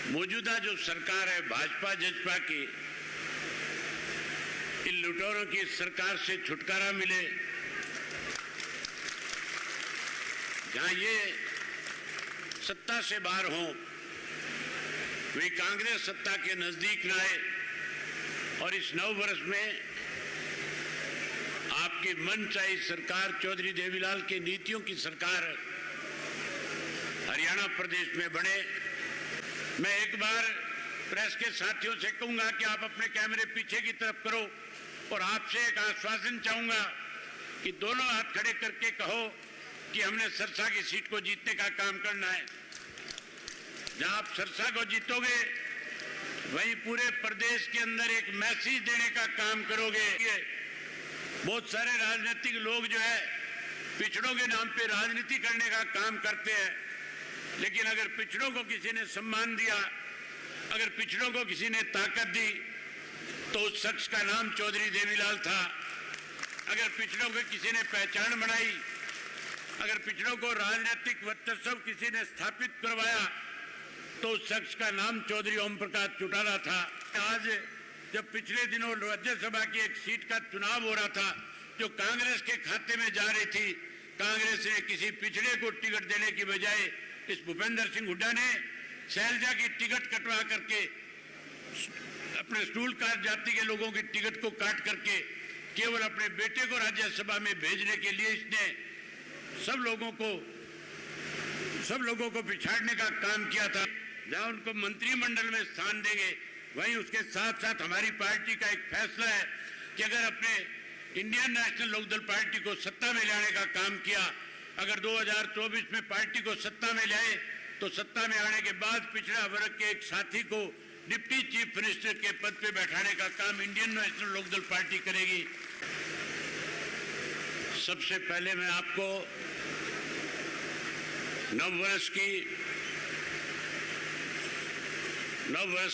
मौजूदा जो सरकार है भाजपा जजपा की, इन लुटेरों की सरकार से छुटकारा मिले, जहां ये सत्ता से बाहर हों, वे कांग्रेस सत्ता के नजदीक न आए और इस नव वर्ष में आपकी मनचाही सरकार चौधरी देवीलाल की नीतियों की सरकार हरियाणा प्रदेश में बने। मैं एक बार प्रेस के साथियों से कहूंगा कि आप अपने कैमरे पीछे की तरफ करो और आपसे एक आश्वासन चाहूंगा कि दोनों हाथ खड़े करके कहो कि हमने सरसा की सीट को जीतने का काम करना है। जहां आप सरसा को जीतोगे वहीं पूरे प्रदेश के अंदर एक मैसेज देने का काम करोगे। बहुत सारे राजनीतिक लोग जो है पिछड़ों के नाम पे राजनीति करने का काम करते हैं, लेकिन अगर पिछड़ों को किसी ने सम्मान दिया, अगर पिछड़ों को किसी ने ताकत दी, तो उस शख्स का नाम चौधरी देवीलाल था। अगर पिछड़ों को किसी ने पहचान बनाई, अगर पिछड़ों को राजनीतिक वर्चस्व किसी ने स्थापित करवाया, तो उस शख्स का नाम चौधरी ओम प्रकाश चौटाला था। आज जब पिछले दिनों राज्यसभा की एक सीट का चुनाव हो रहा था जो कांग्रेस के खाते में जा रही थी, कांग्रेस ने किसी पिछड़े को टिकट देने की बजाय इस भूपेंद्र सिंह हुड्डा ने शैलजा की टिकट कटवा करके, अपने स्टूल कास्ट जाति के लोगों की टिकट को काट करके केवल अपने बेटे को राज्यसभा में भेजने के लिए इसने सब लोगों को पिछाड़ने का काम किया था। जहां उनको मंत्रिमंडल में स्थान देंगे, वहीं उसके साथ साथ हमारी पार्टी का एक फैसला है कि अगर अपने इंडियन नेशनल लोकदल पार्टी को सत्ता में लाने का काम किया, अगर 2024 में पार्टी को सत्ता में लाए, तो सत्ता में आने के बाद पिछड़ा वर्ग के एक साथी को डिप्टी चीफ मिनिस्टर के पद पे बैठाने का काम इंडियन नेशनल लोकदल पार्टी करेगी। सबसे पहले मैं आपको नव वर्ष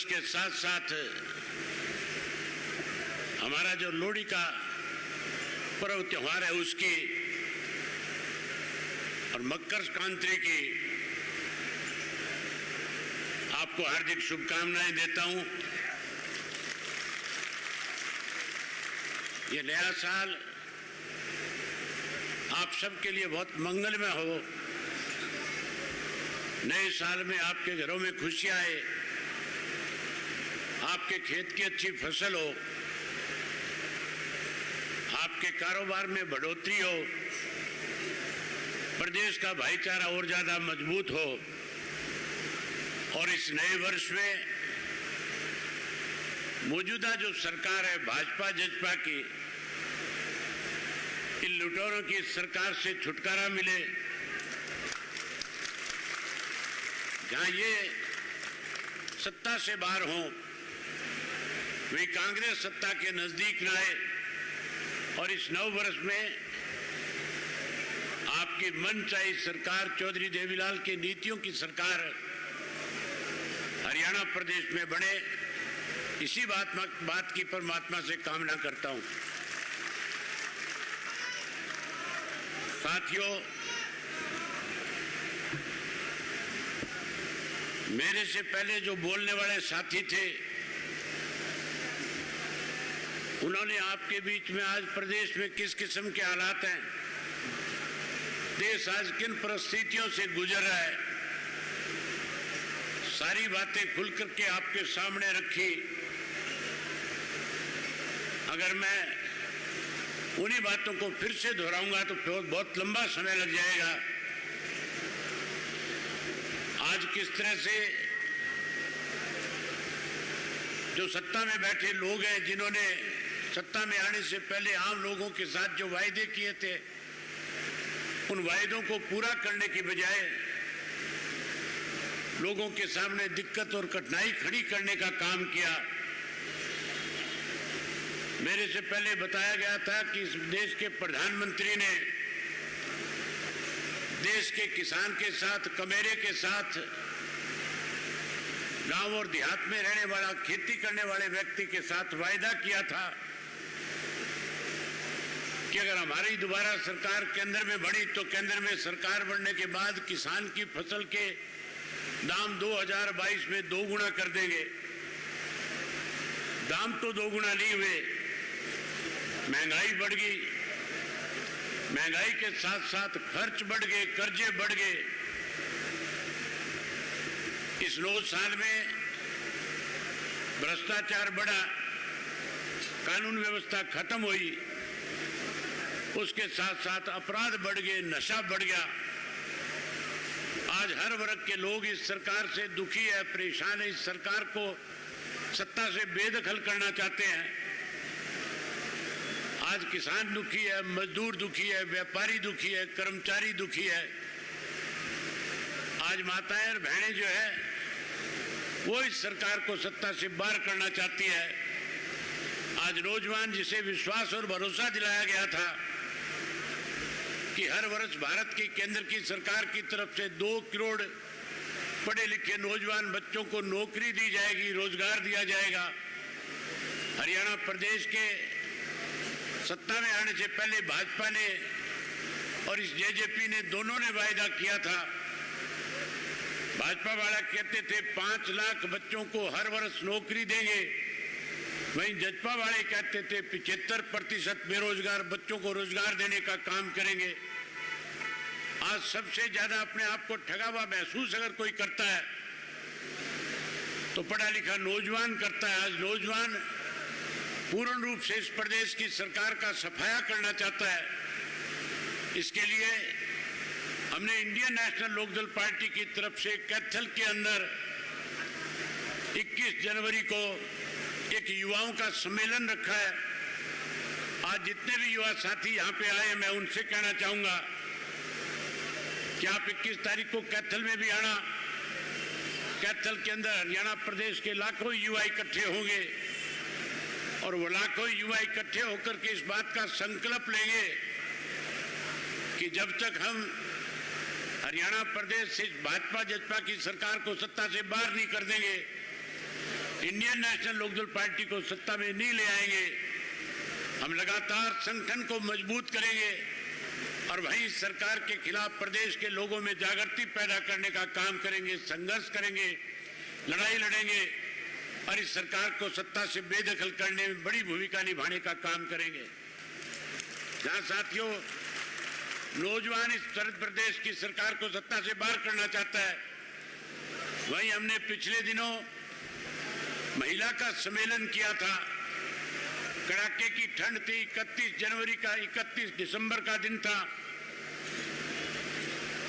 के साथ साथ हमारा जो लोहड़ी का पर्व त्योहार है उसकी और मकर संक्रांति की आपको हार्दिक शुभकामनाएं देता हूं। ये नया साल आप सबके लिए बहुत मंगलमय हो। नए साल में आपके घरों में खुशियां आए, आपके खेत की अच्छी फसल हो, आपके कारोबार में बढ़ोतरी हो, प्रदेश का भाईचारा और ज्यादा मजबूत हो और इस नए वर्ष में मौजूदा जो सरकार है भाजपा जजपा की, इन लुटेरों की सरकार से छुटकारा मिले, जहां ये सत्ता से बाहर हों, वे कांग्रेस सत्ता के नजदीक न आए और इस नव वर्ष में आपकी मनचाही सरकार चौधरी देवीलाल की नीतियों की सरकार हरियाणा प्रदेश में बने, इसी बात की परमात्मा से कामना करता हूं। साथियों, मेरे से पहले जो बोलने वाले साथी थे, उन्होंने आपके बीच में आज प्रदेश में किस किस्म के हालात हैं, देश आज किन परिस्थितियों से गुजर रहा है, सारी बातें खुल करके आपके सामने रखी। अगर मैं उन्हीं बातों को फिर से दोहराऊंगा तो बहुत लंबा समय लग जाएगा। आज किस तरह से जो सत्ता में बैठे लोग हैं, जिन्होंने सत्ता में आने से पहले आम लोगों के साथ जो वायदे किए थे, उन वायदों को पूरा करने की बजाय लोगों के सामने दिक्कत और कठिनाई खड़ी करने का काम किया। मेरे से पहले बताया गया था कि इस देश के प्रधानमंत्री ने देश के किसान के साथ, कमेरे के साथ, गांव और देहात में रहने वाला, खेती करने वाले व्यक्ति के साथ वायदा किया था कि अगर हमारी दोबारा सरकार केंद्र में बनी तो केंद्र में सरकार बनने के बाद किसान की फसल के दाम 2022 में 2 गुना कर देंगे। दाम तो 2 गुना नहीं हुए, महंगाई बढ़ गई, महंगाई के साथ साथ खर्च बढ़ गए, कर्जे बढ़ गए। इस 9 साल में भ्रष्टाचार बढ़ा, कानून व्यवस्था खत्म हुई, उसके साथ साथ अपराध बढ़ गए, नशा बढ़ गया। आज हर वर्ग के लोग इस सरकार से दुखी है, परेशान है। इस सरकार को सत्ता से बेदखल करना चाहते हैं। आज किसान दुखी है, मजदूर दुखी है, व्यापारी दुखी है, कर्मचारी दुखी है। आज माताएं और बहनें जो है वो इस सरकार को सत्ता से बाहर करना चाहती है। आज नौजवान जिसे विश्वास और भरोसा दिलाया गया था कि हर वर्ष भारत की केंद्र की सरकार की तरफ से 2 करोड़ पढ़े लिखे नौजवान बच्चों को नौकरी दी जाएगी, रोजगार दिया जाएगा। हरियाणा प्रदेश के सत्ता में आने से पहले भाजपा ने और इस जेजेपी ने दोनों ने वायदा किया था। भाजपा वाला कहते थे 5 लाख बच्चों को हर वर्ष नौकरी देंगे, वहीं जजपा वाले कहते थे 75% बेरोजगार बच्चों को रोजगार देने का काम करेंगे। आज सबसे ज्यादा अपने आप को ठगा हुआ महसूस अगर कोई करता है तो पढ़ा लिखा नौजवान करता है। आज नौजवान पूर्ण रूप से इस प्रदेश की सरकार का सफाया करना चाहता है। इसके लिए हमने इंडियन नेशनल लोकदल पार्टी की तरफ से कैथल के अंदर 21 जनवरी को एक युवाओं का सम्मेलन रखा है। आज जितने भी युवा साथी यहाँ पे आए, मैं उनसे कहना चाहूंगा कि आप 21 तारीख को कैथल में भी आना। कैथल के अंदर हरियाणा प्रदेश के लाखों युवा इकट्ठे होंगे और वो लाखों युवा इकट्ठे होकर के इस बात का संकल्प लेंगे कि जब तक हम हरियाणा प्रदेश से भाजपा जजपा की सरकार को सत्ता से बाहर नहीं कर देंगे, इंडियन नेशनल लोकदल पार्टी को सत्ता में नहीं ले आएंगे। हम लगातार संगठन को मजबूत करेंगे और वहीं सरकार के खिलाफ प्रदेश के लोगों में जागृति पैदा करने का काम करेंगे, संघर्ष करेंगे, लड़ाई लड़ेंगे और इस सरकार को सत्ता से बेदखल करने में बड़ी भूमिका निभाने का काम करेंगे। जहां साथियों नौजवान इस प्रदेश की सरकार को सत्ता से बाहर करना चाहता है, वहीं हमने पिछले दिनों महिला का सम्मेलन किया था। कड़ाके की ठंड थी, 31 दिसंबर का दिन था।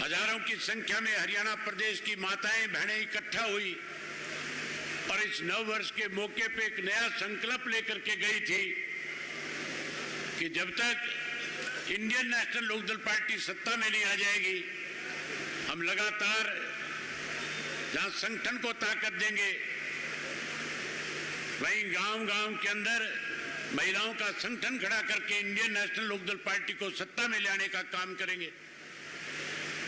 हजारों की संख्या में हरियाणा प्रदेश की माताएं बहनें इकट्ठा हुई और इस नव वर्ष के मौके पे एक नया संकल्प लेकर के गई थी कि जब तक इंडियन नेशनल लोकदल पार्टी सत्ता में नहीं आ जाएगी, हम लगातार जहां संगठन को ताकत देंगे, वहीं गांव-गांव के अंदर महिलाओं का संगठन खड़ा करके इंडियन नेशनल लोकदल पार्टी को सत्ता में लाने का काम करेंगे।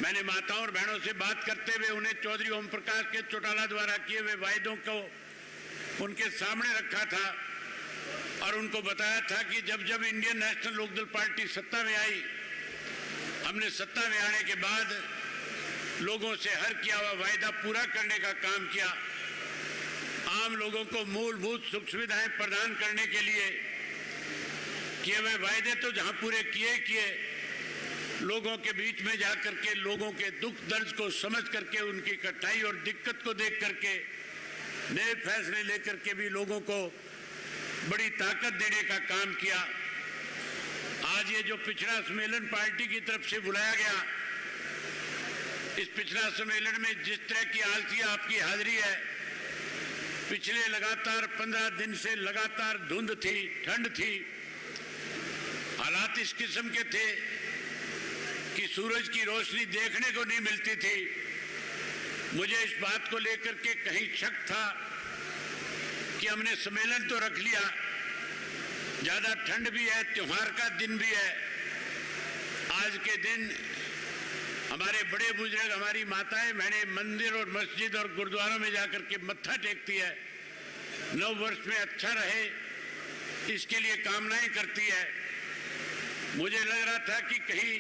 मैंने माताओं और बहनों से बात करते हुए उन्हें चौधरी ओम प्रकाश के चौटाला द्वारा किए हुए वायदों को उनके सामने रखा था और उनको बताया था कि जब जब इंडियन नेशनल लोकदल पार्टी सत्ता में आई, हमने सत्ता में आने के बाद लोगों से हर किया हुआ वायदा पूरा करने का काम किया। आम लोगों को मूलभूत सुख सुविधाएं प्रदान करने के लिए किए हुए वायदे तो जहां पूरे किए, लोगों के बीच में जाकर के लोगों के दुख दर्द को समझ करके उनकी कठिनाई और दिक्कत को देख करके नए फैसले लेकर के भी लोगों को बड़ी ताकत देने का काम किया। आज ये जो पिछड़ा सम्मेलन पार्टी की तरफ से बुलाया गया, इस पिछड़ा सम्मेलन में जिस तरह की आलसी आपकी हाजिरी है, पिछले लगातार 15 दिन से लगातार धुंध थी, ठंड थी, हालात इस किस्म के थे कि सूरज की रोशनी देखने को नहीं मिलती थी। मुझे इस बात को लेकर के कहीं शक था कि हमने सम्मेलन तो रख लिया, ज्यादा ठंड भी है, त्योहार का दिन भी है। आज के दिन हमारे बड़े बुजुर्ग, हमारी माताएं बहनें मंदिर और मस्जिद और गुरुद्वारों में जाकर के मत्था टेकती है, नव वर्ष में अच्छा रहे इसके लिए कामनाएं करती है। मुझे लग रहा था कि कहीं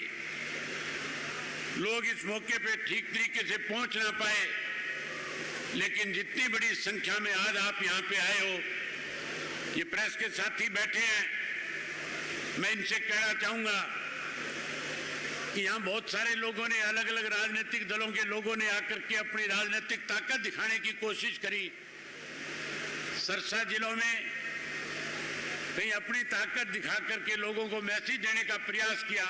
लोग इस मौके पे ठीक तरीके से पहुंच ना पाए, लेकिन जितनी बड़ी संख्या में आज आप यहाँ पे आए हो, ये प्रेस के साथी बैठे हैं, मैं इनसे कहना चाहूंगा कि यहाँ बहुत सारे लोगों ने, अलग अलग राजनीतिक दलों के लोगों ने आकर के अपनी राजनीतिक ताकत दिखाने की कोशिश करी। सरसा जिलों में कहीं अपनी ताकत दिखा करके लोगों को मैसेज देने का प्रयास किया।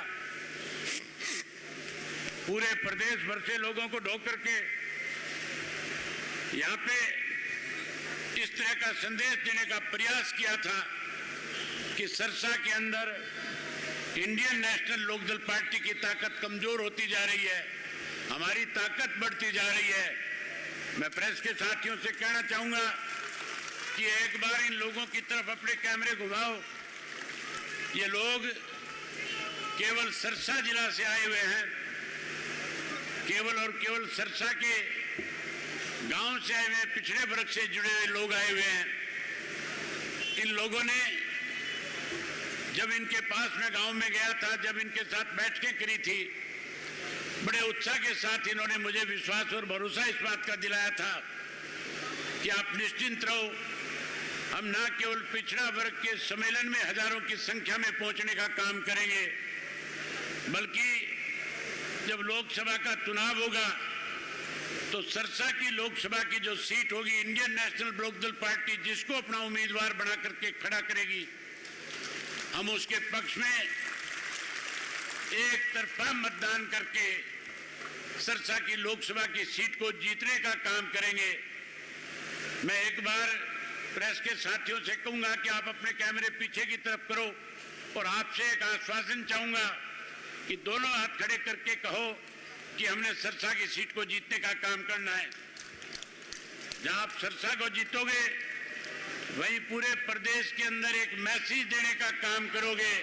पूरे प्रदेश भर से लोगों को ढो करके यहाँ पे इस तरह का संदेश देने का प्रयास किया था कि सरसा के अंदर इंडियन नेशनल लोकदल पार्टी की ताकत कमजोर होती जा रही है, हमारी ताकत बढ़ती जा रही है। मैं प्रेस के साथियों से कहना चाहूंगा कि एक बार इन लोगों की तरफ अपने कैमरे घुमाओ। ये लोग केवल सरसा जिला से आए हुए हैं, केवल और केवल सरसा के गांव से आए हुए, पिछड़े वर्ग से जुड़े हुए लोग आए हुए हैं। इन लोगों ने, जब इनके पास मैं गांव में गया था, जब इनके साथ बैठकें करी थी, बड़े उत्साह के साथ इन्होंने मुझे विश्वास और भरोसा इस बात का दिलाया था कि आप निश्चिंत रहो, हम न केवल पिछड़ा वर्ग के सम्मेलन में हजारों की संख्या में पहुंचने का काम करेंगे, बल्कि जब लोकसभा का चुनाव होगा तो सरसा की लोकसभा की जो सीट होगी, इंडियन नेशनल लोकदल पार्टी जिसको अपना उम्मीदवार बना करके खड़ा करेगी, हम उसके पक्ष में एक तरफा मतदान करके सरसा की लोकसभा की सीट को जीतने का काम करेंगे। मैं एक बार प्रेस के साथियों से कहूंगा कि आप अपने कैमरे पीछे की तरफ करो और आपसे एक आश्वासन चाहूंगा कि दोनों हाथ खड़े करके कहो कि हमने सरसा की सीट को जीतने का काम करना है। जहां आप सरसा को जीतोगे, वहीं पूरे प्रदेश के अंदर एक मैसेज देने का काम करोगे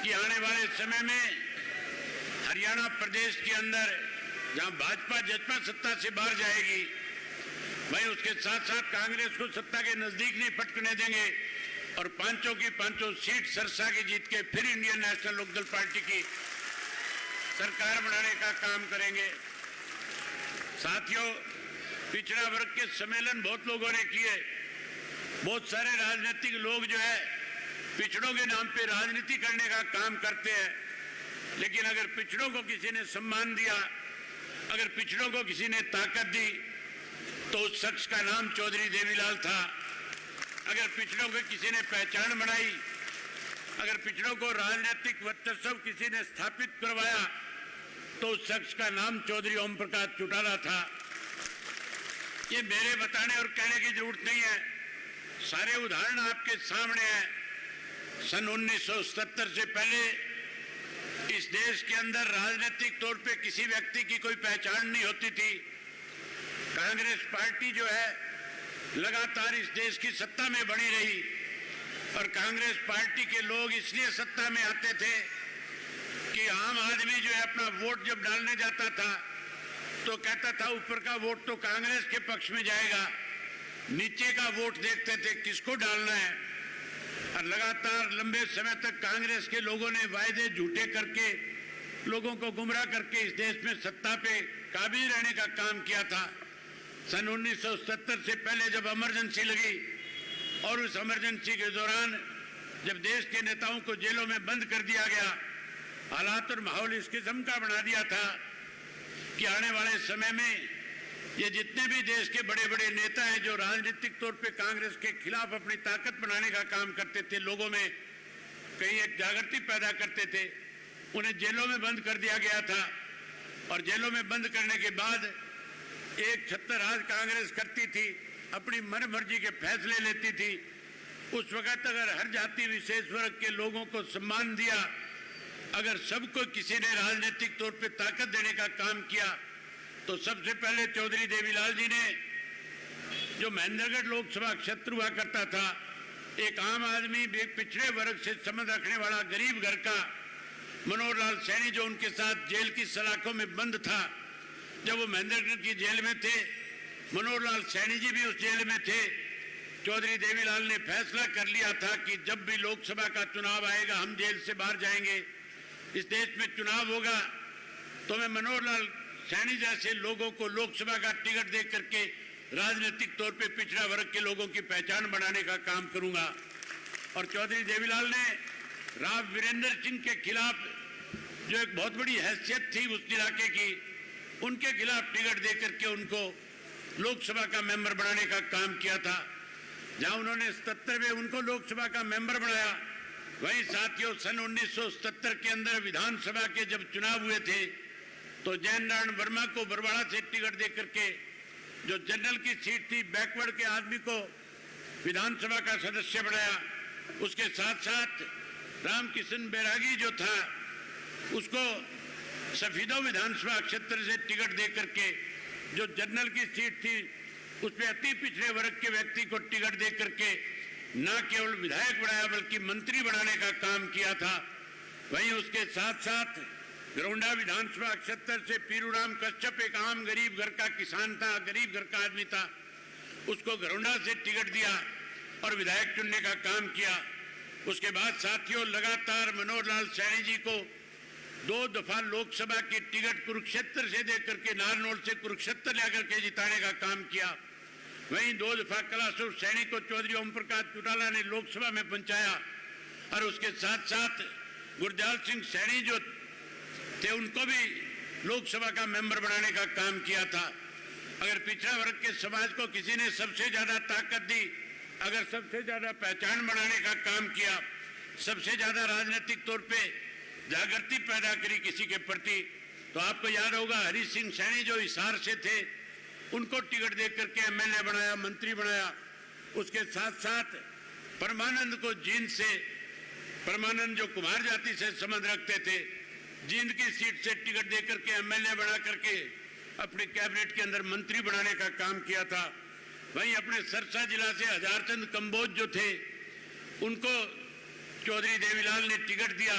कि आने वाले समय में हरियाणा प्रदेश के अंदर जहां भाजपा जजपा सत्ता से बाहर जाएगी, वहीं उसके साथ साथ कांग्रेस को सत्ता के नजदीक नहीं फटकने देंगे और पांचों की पांचों सीट सरसा की जीत के फिर इंडियन नेशनल लोकदल पार्टी की सरकार बनाने का काम करेंगे। साथियों, पिछड़ा वर्ग के सम्मेलन बहुत लोगों ने किए, बहुत सारे राजनीतिक लोग जो है पिछड़ों के नाम पे राजनीति करने का काम करते हैं, लेकिन अगर पिछड़ों को किसी ने सम्मान दिया, अगर पिछड़ों को किसी ने ताकत दी, तो उस शख्स का नाम चौधरी देवीलाल था। अगर पिछड़ों को किसी ने पहचान बनाई, अगर पिछड़ों को राजनीतिक वर्चस्व किसी ने स्थापित करवाया, तो उस शख्स का नाम चौधरी ओम प्रकाश चौटाला था। ये मेरे बताने और कहने की जरूरत नहीं है, सारे उदाहरण आपके सामने हैं। सन 1977 से पहले इस देश के अंदर राजनीतिक तौर पे किसी व्यक्ति की कोई पहचान नहीं होती थी। कांग्रेस पार्टी जो है लगातार इस देश की सत्ता में बनी रही और कांग्रेस पार्टी के लोग इसलिए सत्ता में आते थे कि आम आदमी जो है अपना वोट जब डालने जाता था तो कहता था ऊपर का वोट तो कांग्रेस के पक्ष में जाएगा, नीचे का वोट देखते थे किसको डालना है। और लगातार लंबे समय तक कांग्रेस के लोगों ने वायदे झूठे करके लोगों को गुमराह करके इस देश में सत्ता पे काबिज रहने का काम किया था। सन 1970 से पहले जब इमरजेंसी लगी और उस इमरजेंसी के दौरान जब देश के नेताओं को जेलों में बंद कर दिया गया, हालात और माहौल इस किस्म का बना दिया था कि आने वाले समय में ये जितने भी देश के बड़े बड़े नेता हैं जो राजनीतिक तौर पे कांग्रेस के खिलाफ अपनी ताकत बनाने का काम करते थे, लोगों में कहीं एक जागृति पैदा करते थे, उन्हें जेलों में बंद कर दिया गया था। और जेलों में बंद करने के बाद एक छत्तरराज कांग्रेस करती थी, अपनी मनमर्जी के फैसले लेती थी। उस वक्त अगर हर जाति विशेष वर्ग के लोगों को सम्मान दिया, अगर सबको किसी ने राजनीतिक तौर पे ताकत देने का काम किया, तो सबसे पहले चौधरी देवीलाल जी ने, जो महेंद्रगढ़ लोकसभा क्षेत्र हुआ करता था, एक आम आदमी, एक पिछड़े वर्ग से संबंध रखने वाला गरीब घर का मनोहर लाल सैनी जो उनके साथ जेल की सलाखों में बंद था, जब वो महेंद्रगढ़ की जेल में थे, मनोहर लाल सैनी जी भी उस जेल में थे। चौधरी देवीलाल ने फैसला कर लिया था कि जब भी लोकसभा का चुनाव आएगा हम जेल से बाहर जाएंगे, इस देश में चुनाव होगा तो मैं मनोहर लाल सैनी जैसे लोगों को लोकसभा का टिकट दे करके राजनीतिक तौर पे पिछड़ा वर्ग के लोगों की पहचान बनाने का काम करूंगा। और चौधरी देवीलाल ने राव वीरेंद्र सिंह के खिलाफ जो एक बहुत बड़ी हैसियत थी उस इलाके की, उनके खिलाफ टिकट दे करके उनको लोकसभा का मेंबर बनाने का काम किया था। जहां उन्होंने 77 में उनको लोकसभा का मेंबर बनाया, वहीं साथियों सन 1977 के अंदर विधानसभा के जब चुनाव हुए थे तो जैन नारायण वर्मा को बरवाड़ा से टिकट दे करके जो जनरल की सीट थी बैकवर्ड के आदमी को विधानसभा का सदस्य बनाया। उसके साथ साथ रामकिशन बैरागी जो था उसको सफीदो विधानसभा क्षेत्र से टिकट दे करके जो जनरल की सीट थी उसमें अति पिछड़े वर्ग के व्यक्ति को टिकट दे करके न केवल विधायक बनाया बल्कि मंत्री बनाने का काम किया था। वहीं उसके साथ साथ गरौंडा विधानसभा क्षेत्र से पीरूराम कश्यप एक आम गरीब घर का किसान था, गरीब घर का आदमी था, उसको गरौंडा से टिकट दिया और विधायक चुनने का काम किया। उसके बाद साथियों लगातार मनोहर लाल सैनी जी को 2 दफा लोकसभा की टिकट कुरुक्षेत्र से दे करके नारनौल से कुरुक्षेत्र लेकर के जिताने का काम किया। वहीं 2 दफा कैलाशवर सैनी को चौधरी ओम प्रकाश चौटाला ने लोकसभा में पहुंचाया और उसके साथ साथ गुरजाल सिंह सैनी जो थे उनको भी लोकसभा का मेंबर बनाने का काम किया था। अगर पिछड़ा वर्ग के समाज को किसी ने सबसे ज्यादा ताकत दी, अगर सबसे ज्यादा पहचान बनाने का काम किया, सबसे ज्यादा राजनीतिक तौर पे जागृति पैदा करी किसी के प्रति, तो आपको याद होगा हरि सिंह सैनी जो हिसार से थे उनको टिकट दे करके एमएलए बनाया, मंत्री बनाया। उसके साथ साथ परमानंद को जींद से, परमानंद जो कुमार जाति से संबंध रखते थे, जींद की सीट से टिकट दे करके एमएलए बना करके अपने कैबिनेट के अंदर मंत्री बनाने का काम किया था। वहीं अपने सरसा जिला से हजारचंद कंबोज जो थे उनको चौधरी देवीलाल ने टिकट दिया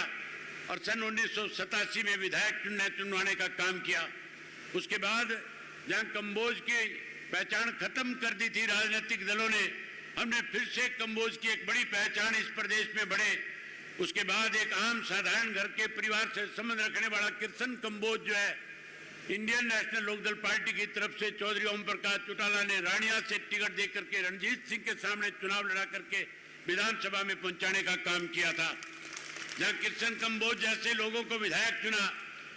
और सन 1987 में विधायक चुनवाने का काम किया। उसके बाद जहां कंबोज की पहचान खत्म कर दी थी राजनीतिक दलों ने, हमने फिर से कंबोज की एक बड़ी पहचान इस प्रदेश में बढ़े। उसके बाद एक आम साधारण घर के परिवार से संबंध रखने वाला किशन कंबोज जो है इंडियन नेशनल लोकदल पार्टी की तरफ से चौधरी ओम प्रकाश चौटाला ने रानिया से टिकट दे करके रणजीत सिंह के सामने चुनाव लड़ा करके विधानसभा में पहुंचाने का काम किया था। जहां किशन कंबोज जैसे लोगों को विधायक चुना,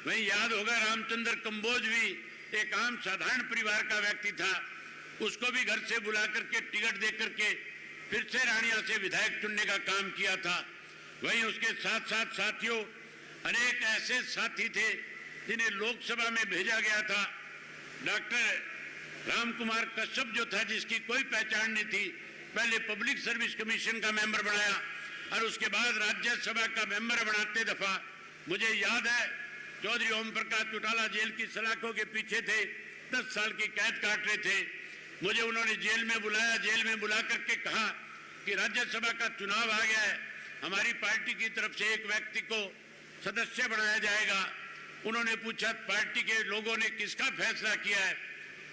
वहीं याद होगा रामचंद्र कंबोज भी एक आम साधारण परिवार का व्यक्ति था, उसको भी घर से बुला करके टिकट दे करके फिर से रानिया से विधायक चुनने का काम किया था। वहीं उसके साथ साथ साथियों अनेक ऐसे साथी थे जिन्हें लोकसभा में भेजा गया था। डॉक्टर राम कुमार कश्यप जो था जिसकी कोई पहचान नहीं थी, पहले पब्लिक सर्विस कमीशन का मेंबर बनाया और उसके बाद राज्यसभा का मेंबर बनाते दफा मुझे याद है चौधरी ओम प्रकाश चौटाला जेल की सलाखों के पीछे थे, 10 साल की कैद काट रहे थे। मुझे उन्होंने जेल में बुलाया, जेल में बुला करके कहा कि राज्यसभा का चुनाव आ गया है, हमारी पार्टी की तरफ से एक व्यक्ति को सदस्य बनाया जाएगा। उन्होंने पूछा पार्टी के लोगों ने किसका फैसला किया है?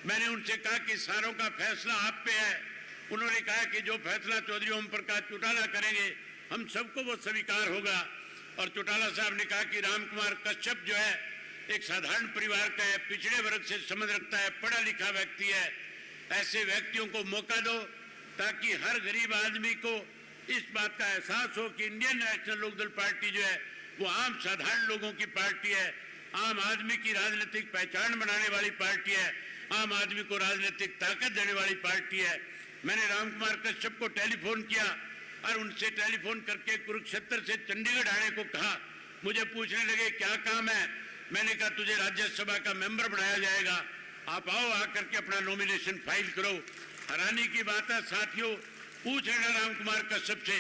मैंने उनसे कहा कि सारों का फैसला आप पे है। उन्होंने कहा कि जो फैसला चौधरी ओम प्रकाश चौटाला करेंगे हम सबको वो स्वीकार होगा। और चौटाला साहब ने कहा कि राम कुमार कश्यप जो है एक साधारण परिवार का है, पिछड़े वर्ग से संबंध रखता है, पढ़ा लिखा व्यक्ति है, ऐसे व्यक्तियों को मौका दो ताकि हर गरीब आदमी को इस बात का एहसास हो कि इंडियन नेशनल लोकदल पार्टी जो है वो आम साधारण लोगों की पार्टी है, आम आदमी की राजनीतिक पहचान बनाने वाली पार्टी है, आम आदमी को राजनीतिक ताकत देने वाली पार्टी है। मैंने राम कुमार कश्यप को टेलीफोन किया और उनसे टेलीफोन करके कुरुक्षेत्र से चंडीगढ़ आने को कहा। मुझे पूछने लगे क्या काम है? मैंने कहा तुझे राज्यसभा का मेंबर बनाया जाएगा, आप आओ, आकर के अपना नॉमिनेशन फाइल करो। हैरानी की बात है साथियों, पूछ लेना राम कुमार कश्यप से,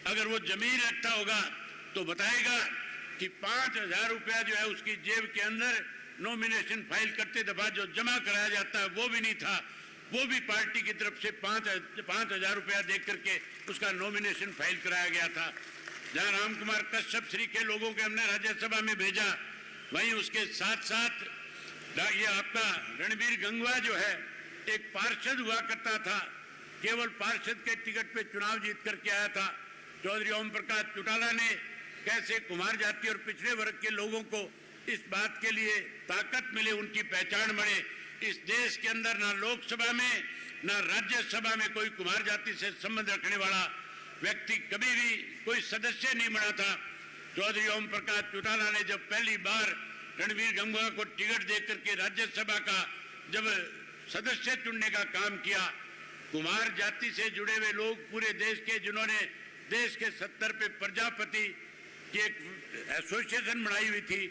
अगर वो जमीन रखता होगा तो बताएगा कि 5,000 रुपया जो है उसकी जेब के अंदर नॉमिनेशन फाइल करते दफा जो जमा कराया जाता है वो भी नहीं था, वो भी पार्टी की तरफ से 5,000 रुपया दे करके उसका नॉमिनेशन फाइल कराया गया था। जहां राम कुमार कश्यप श्री के लोगों के हमने राज्यसभा में भेजा, वहीं उसके साथ साथ ये आपका रणबीर गंगवा जो है एक पार्षद हुआ करता था, केवल पार्षद के टिकट पे चुनाव जीत करके आया था। चौधरी ओम प्रकाश चौटाला ने कैसे कुमार जाति और पिछड़े वर्ग के लोगों को इस बात के लिए ताकत मिले, उनकी पहचान बढ़े। इस देश के अंदर ना लोकसभा में ना राज्यसभा में कोई कुमार जाति से संबंध रखने वाला व्यक्ति कभी भी कोई सदस्य नहीं बना था। चौधरी ओम प्रकाश चौटाला ने जब पहली बार रणवीर गंगवा को टिकट देकर के राज्यसभा का जब सदस्य चुनने का काम किया, कुमार जाति से जुड़े हुए लोग पूरे देश के, जिन्होंने देश के 70 पे प्रजापति की एक एसोसिएशन बनाई हुई थी,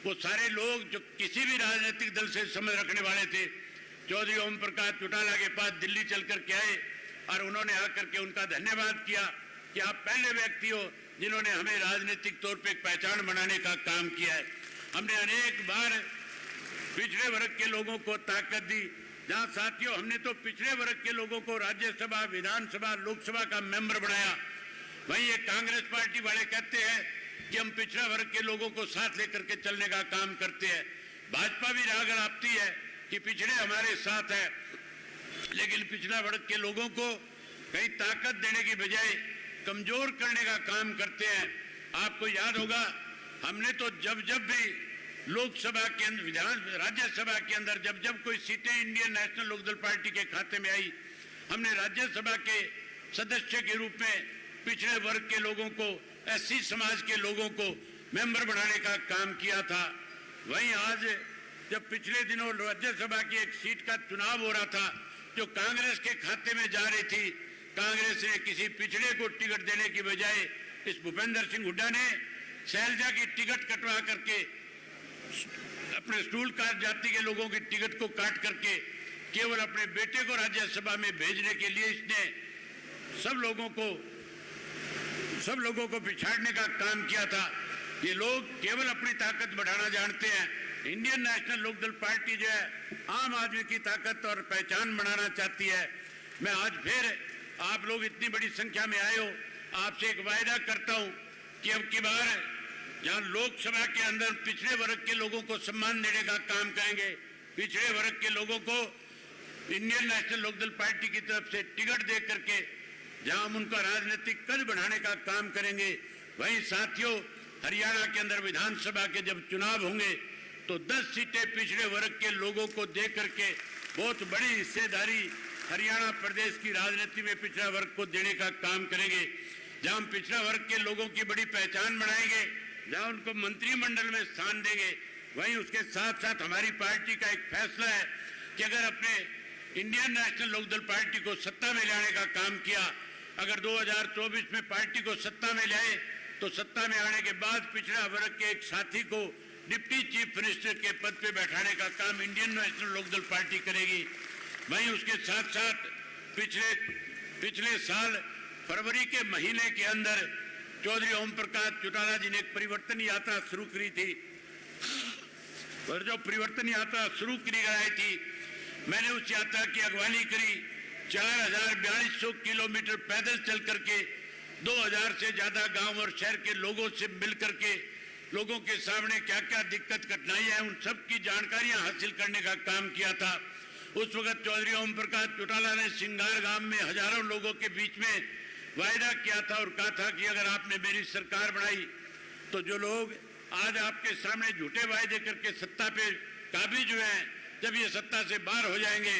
वो सारे लोग जो किसी भी राजनीतिक दल से संबंध रखने वाले थे, चौधरी ओम प्रकाश चौटाला के पास दिल्ली चल करके आए और उन्होंने आकर के उनका धन्यवाद किया कि आप पहले व्यक्ति हो जिन्होंने हमें राजनीतिक तौर पे एक पहचान बनाने का काम किया है। हमने अनेक बार पिछड़े वर्ग के लोगों को ताकत दी। जहां साथियों हमने तो पिछड़े वर्ग के लोगों को राज्यसभा, विधानसभा, लोकसभा का मेंबर बनाया, वहीं ये कांग्रेस पार्टी वाले कहते हैं कि हम पिछड़ा वर्ग के लोगों को साथ लेकर के चलने का काम करते हैं। भाजपा भी राग रखती है कि पिछड़े हमारे साथ है, लेकिन पिछड़ा वर्ग के लोगों को कहीं ताकत देने की बजाय कमजोर करने का काम करते हैं। आपको याद होगा, हमने तो जब जब भी लोकसभा के अंदर, राज्यसभा के अंदर जब जब कोई सीटें इंडियन नेशनल लोकदल पार्टी के खाते में आई, हमने राज्यसभा के सदस्य के रूप में पिछड़े वर्ग के लोगों को, एससी समाज के लोगों को मेंबर बनाने का काम किया था। वहीं आज जब पिछले दिनों राज्यसभा की एक सीट का चुनाव हो रहा था जो कांग्रेस के खाते में जा रही थी, कांग्रेस ने किसी पिछड़े को टिकट देने की बजाय इस भूपेंद्र सिंह हुड्डा ने शैलजा की टिकट कटवा करके, अपने स्टूल कास्ट जाति के लोगों की टिकट को काट करके केवल अपने बेटे को राज्यसभा में भेजने के लिए इसने सब लोगों को पिछाड़ने का काम किया था। ये लोग केवल अपनी ताकत बढ़ाना जानते हैं। इंडियन नेशनल लोकदल पार्टी जो है आम आदमी की ताकत और पहचान बढ़ाना चाहती है। मैं आज फिर आप लोग इतनी बड़ी संख्या में आए हो, आपसे एक वायदा करता हूं कि अब की बार जहां लोकसभा के अंदर पिछड़े वर्ग के लोगों को सम्मान देने का काम करेंगे, पिछड़े वर्ग के लोगों को इंडियन नेशनल लोकदल पार्टी की तरफ से टिकट दे करके जहां हम उनका राजनीतिक कद बढ़ाने का काम करेंगे, वहीं साथियों हरियाणा के अंदर विधानसभा के जब चुनाव होंगे तो 10 सीटें पिछड़े वर्ग के लोगों को दे करके बहुत बड़ी हिस्सेदारी हरियाणा प्रदेश की राजनीति में पिछड़ा वर्ग को देने का काम करेंगे। जहां हम पिछड़ा वर्ग के लोगों की बड़ी पहचान बनाएंगे, जहां उनको मंत्रिमंडल में स्थान देंगे, वहीं उसके साथ साथ हमारी पार्टी का एक फैसला है कि अगर अपने इंडियन नेशनल लोकदल पार्टी को सत्ता में लाने का काम किया, अगर 2024 में पार्टी को सत्ता में लाए तो सत्ता में आने के बाद पिछड़ा वर्ग के एक साथी को डिप्टी चीफ मिनिस्टर के पद पे बैठाने का काम इंडियन नेशनल लोकदल पार्टी करेगी। वहीं उसके साथ साथ पिछले साल फरवरी के महीने के अंदर चौधरी ओम प्रकाश चौटाला जी ने एक परिवर्तन यात्रा शुरू करी थी, और जो परिवर्तन यात्रा शुरू कराई थी, मैंने उस यात्रा की अगवानी करी। 4,4200 किलोमीटर पैदल चल करके 2000 से ज्यादा गांव और शहर के लोगों से मिल करके लोगों के सामने क्या क्या दिक्कत कठिनाइयां हैं उन सब की जानकारियां हासिल करने का काम किया था। उस वक्त चौधरी ओम प्रकाश चौटाला ने सिंगार गांव में हजारों लोगों के बीच में वायदा किया था और कहा था कि अगर आपने मेरी सरकार बनाई तो जो लोग आज आपके सामने झूठे वायदे करके सत्ता पे काबिज हुए हैं, जब ये सत्ता से बाहर हो जाएंगे,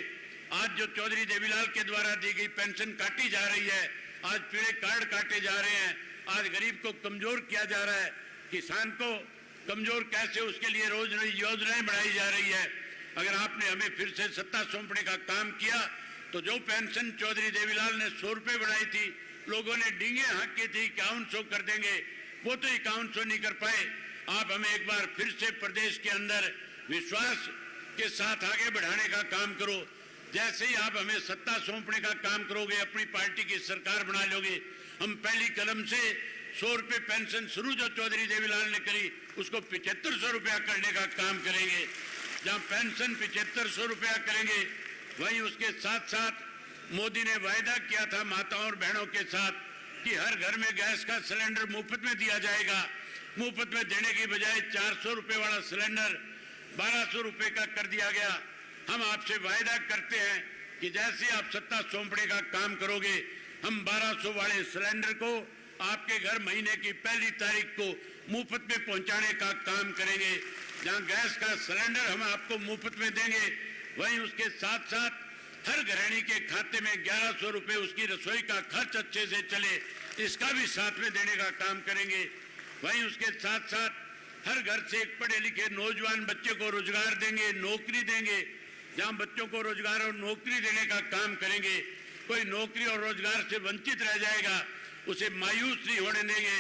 आज जो चौधरी देवीलाल के द्वारा दी गई पेंशन काटी जा रही है, आज पीले कार्ड काटे जा रहे हैं, आज गरीब को कमजोर किया जा रहा है, किसान को कमजोर कैसे उसके लिए रोज नई योजनाएं बनाई जा रही है। अगर आपने हमें फिर से सत्ता सौंपने का काम किया तो जो पेंशन चौधरी देवीलाल ने 100 रुपए बढ़ाई थी, लोगों ने डींगे हाँकी थी 5100 कर देंगे, वो तो 5100 नहीं कर पाए। आप हमें एक बार फिर से प्रदेश के अंदर विश्वास के साथ आगे बढ़ाने का काम करो। जैसे ही आप हमें सत्ता सौंपने का काम करोगे, अपनी पार्टी की सरकार बना लोगे, हम पहली कदम से 100 रुपए पेंशन शुरू जो चौधरी देवीलाल ने करी उसको 7500 रुपया करने का काम करेंगे। जहां पेंशन 7500 रुपया करेंगे, वहीं उसके साथ साथ मोदी ने वायदा किया था माताओं और बहनों के साथ कि हर घर में गैस का सिलेंडर मुफ्त में दिया जाएगा। मुफ्त में देने की बजाय 400 रुपए वाला सिलेंडर 1200 रुपए का कर दिया गया। हम आपसे वायदा करते हैं कि जैसे आप सत्ता सौंपने का काम करोगे, हम 1200 वाले सिलेंडर को आपके घर महीने की पहली तारीख को मुफ्त में पहुंचाने का काम करेंगे। जहां गैस का सिलेंडर हम आपको मुफ्त में देंगे, वहीं उसके साथ साथ हर गृहिणी के खाते में 1100 रुपए उसकी रसोई का खर्च अच्छे से चले, इसका भी साथ में देने का काम करेंगे। वहीं उसके साथ साथ हर घर से एक पढ़े लिखे नौजवान बच्चे को रोजगार देंगे, नौकरी देंगे। जहां बच्चों को रोजगार और नौकरी देने का काम करेंगे, कोई नौकरी और रोजगार से वंचित रह जाएगा उसे मायूस नहीं होने देंगे,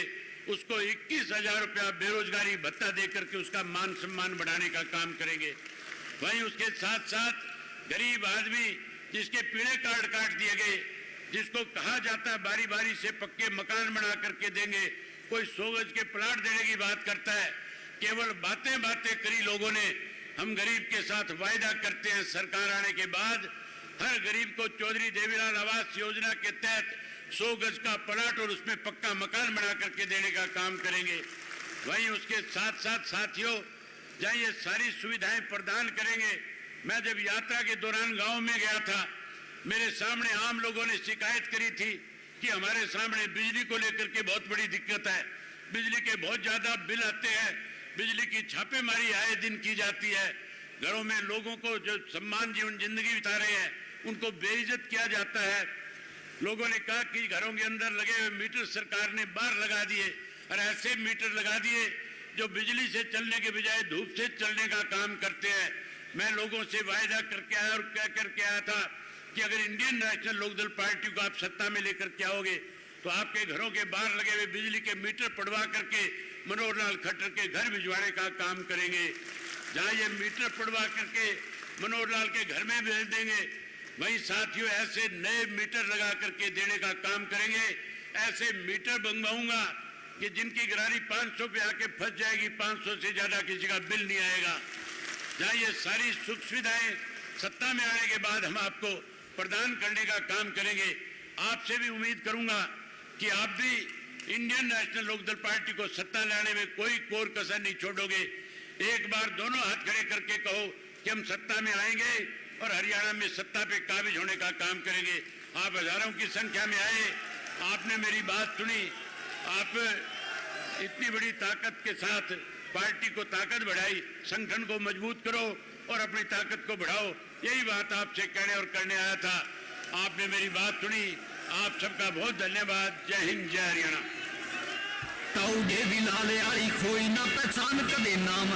उसको 21,000 रुपया बेरोजगारी भत्ता देकर के उसका मान सम्मान बढ़ाने का काम करेंगे। वहीं उसके साथ साथ गरीब आदमी जिसके पीले कार्ड काट दिए गए, जिसको कहा जाता है बारी बारी से पक्के मकान बना करके देंगे, कोई 100 गज के प्लाट देने की बात करता है, केवल बातें बातें करी लोगों ने। हम गरीब के साथ वायदा करते हैं, सरकार आने के बाद हर गरीब को चौधरी देवीलाल आवास योजना के तहत 100 गज का प्लाट और उसमें पक्का मकान बना करके देने का काम करेंगे। वहीं उसके साथ साथ साथियों, जहां ये सारी सुविधाएं प्रदान करेंगे। मैं जब यात्रा के दौरान गांव में गया था, मेरे सामने आम लोगों ने शिकायत करी थी कि हमारे सामने बिजली को लेकर के बहुत बड़ी दिक्कत है, बिजली के बहुत ज्यादा बिल आते हैं, बिजली की छापेमारी आए दिन की जाती है, घरों में लोगों को जो सम्मान जीवन जिंदगी बिता रहे हैं उनको बेइज्जत किया जाता है। लोगों ने कहा कि घरों के अंदर लगे हुए मीटर सरकार ने बाहर लगा दिए, और ऐसे मीटर लगा दिए जो बिजली से चलने के बजाय धूप से चलने का काम करते हैं। मैं लोगों से वायदा करके आया और कह करके आया था कि अगर इंडियन नेशनल लोकदल पार्टी को आप सत्ता में लेकर के आओगे तो आपके घरों के बाहर लगे हुए बिजली के मीटर पड़वा करके मनोहर लाल खट्टर के घर भिजवाने का काम करेंगे। जहां ये मीटर पड़वा करके मनोहर लाल के घर में भेज देंगे, वहीं साथियों ऐसे नए मीटर लगा करके देने का काम करेंगे। ऐसे मीटर बनवाऊंगा कि जिनकी गरारी 500 पे आके फंस जाएगी, 500 से ज्यादा किसी का बिल नहीं आएगा। जहां ये सारी सुख सुविधाएं सत्ता में आने के बाद हम आपको प्रदान करने का काम करेंगे। आपसे भी उम्मीद करूंगा कि आप भी इंडियन नेशनल लोकदल पार्टी को सत्ता लाने में कोई कोर कसर नहीं छोड़ोगे। एक बार दोनों हाथ खड़े करके कहो कि हम सत्ता में आएंगे और हरियाणा में सत्ता पे काबिज होने का काम करेंगे। आप हजारों की संख्या में आए, आपने मेरी बात सुनी, आप इतनी बड़ी ताकत के साथ पार्टी को ताकत बढ़ाई, संगठन को मजबूत करो और अपनी ताकत को बढ़ाओ, यही बात आपसे कहने और करने आया था। आपने मेरी बात सुनी, आप सबका बहुत धन्यवाद। जय हिंद, जय हरियाणा। ताऊ देवी लाल आली खोई ना पहचान कदे नाम